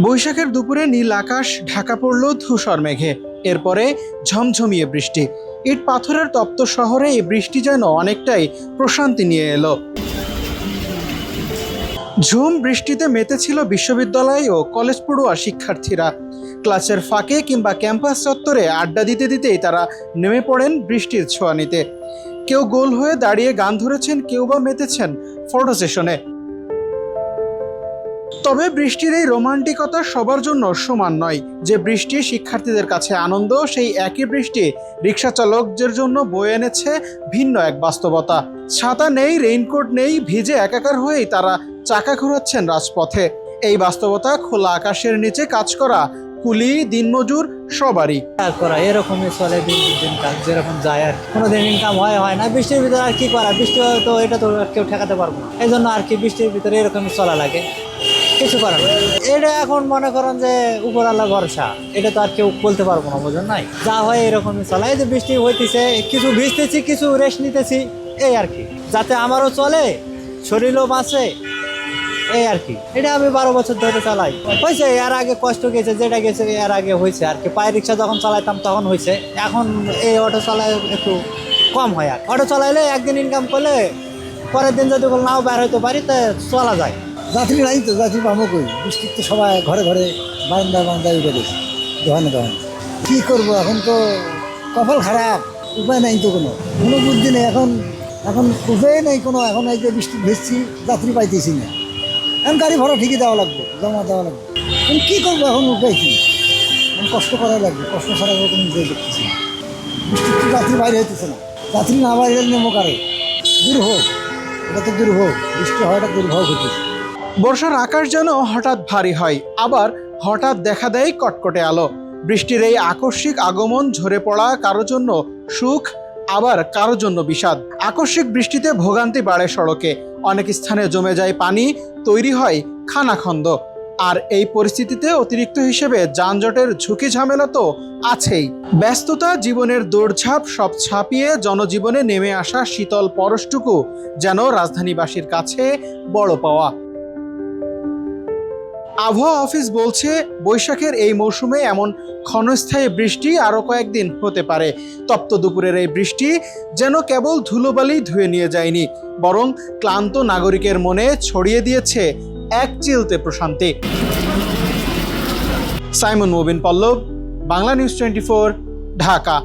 বৈশাখের দুপুরে নীল আকাশ ঢাকা পড়ল ধূসর মেঘে। এরপরে ঝমঝমিয়ে বৃষ্টি। ইট পাথরের তপ্ত শহরে এই বৃষ্টি যেন অনেকটাই প্রশান্তি নিয়ে এলো। ঝুম বৃষ্টিতে মেতেছিল বিশ্ববিদ্যালয় ও কলেজ পড়ুয়া শিক্ষার্থীরা। ক্লাসের ফাঁকে কিংবা ক্যাম্পাস চত্বরে আড্ডা দিতে দিতেই তারা নেমে পড়েন বৃষ্টির ছোঁয়া নিতে। কেউ গোল হয়ে দাঁড়িয়ে গান ধরেছেন, কেউ বা মেতেছেন ফটো সেশনে। তবে বৃষ্টির এই রোমান্টিকতা সবার জন্য সমান নয়। যে বৃষ্টি শিক্ষার্থীদের কাছে আনন্দ, সেই একই বৃষ্টি রিক্সা চালকদের জন্য বয়ে এনেছে ভিন্ন এক বাস্তবতা। ছাতা নেই, রেইনকোট নেই, ভিজে একাকার হয়েই তারা চাকা ঘোরাচ্ছেন রাজপথে। এই বাস্তবতা খোলা আকাশের নিচে কাজ করা কুলি, দিনমজুর সবারই। এরকমই চলে দিন কাজ যেরকম যায়, আর কোনোদিন ইনকাম হয় না। বৃষ্টির ভিতরে আর কি করা, বৃষ্টি তো এটা তো কেউ ঠেকাতে পারবো না। এই জন্য আর কি বৃষ্টির ভিতরে এরকমই চলা লাগে, কিছু করার না। এটা এখন মনে করেন যে উপর আল্লাহ ভরসা, এটা তো আর কেউ বলতে পারবো না, বোঝেন নাই। যা হয় এরকমই চলা। এই যে বৃষ্টি হইতেছে, কিছু ভিজতেছি, কিছু রেস্ট নিতেছি, এই আর কি, যাতে আমারও চলে, শরীরও বাঁচে, এই আর কি। এটা আমি 12 বছর ধরে চালাই। হয়েছে এর আগে কষ্ট গেছে, যেটা গেছে এর আগে হয়েছে আর কি। পায়ে রিক্সা যখন চালাইতাম তখন হয়েছে, এখন এই অটো চালাই একটু কম হয়। আর অটো চালাইলে একদিন ইনকাম করলে পরের দিন যদি নাও বের হইতে পারি তা চলা যায়। যাত্রী নাই তো, যাত্রী পাবো কই? বৃষ্টির তো সবাই ঘরে ঘরে বারান্দায় উঠে গেছে, দোকানে কী করবো? এখন তো কপাল খারাপ, উপায় নাই তো, কোনো বুদ্ধি নেই। এখন উপায় নেই কোনো। এখন এই যে বৃষ্টি ভেজছি, যাত্রী পাইতেছি না। এখন গাড়ি ভাড়া ঠিকই দেওয়া লাগবে, জমা দেওয়া লাগবে। এখন কী করবো? এখন উপায় কী? এখন কষ্ট করা লাগবে, কষ্ট ছাড়া কোনো উপায় দেখতেছি না। বৃষ্টির তো যাত্রী বাইরে হইতেছে না, যাত্রী না বাইরে নেমো কারে? দুর্ভোগ, এটা তো দুর্ভোগ। বৃষ্টি হওয়াটা দুর্ভোগ হইতেছে। বর্ষার আকাশ যেন হঠাৎ ভারী হয়, আবার হঠাৎ দেখা দেয় কটকটে আলো। বৃষ্টির এই আকস্মিক আগমন ঝরে পড়া কারো জন্য সুখ, আবার কারো জন্য বিষাদ। আকস্মিক বৃষ্টিতে ভোগান্তি বাড়ে সড়কে, অনেক স্থানে জমে যায় পানি, তৈরি হয় খানাখন্দ। আর এই পরিস্থিতিতে অতিরিক্ত হিসেবে যানজটের ঝুঁকি ঝামেলা তো আছেই। ব্যস্ততা, জীবনের দৌড়ঝাঁপ সব ছাপিয়ে জনজীবনে নেমে আসা শীতল পরশটুকু যেন রাজধানীবাসীর কাছে বড় পাওয়া। আবহাওয়া অফিস বলছে, বৈশাখের এই মৌসুমে এমন ক্ষণস্থায়ী বৃষ্টি আরও কয়েকদিন হতে পারে। তপ্ত দুপুরের এই বৃষ্টি যেন কেবল ধুলোবালি ধুয়ে নিয়ে যায়নি, বরং ক্লান্ত নাগরিকের মনে ছড়িয়ে দিয়েছে এক চিলতে প্রশান্তি। সাইমন মুবিন পল্লব, বাংলা নিউজ 24, ঢাকা।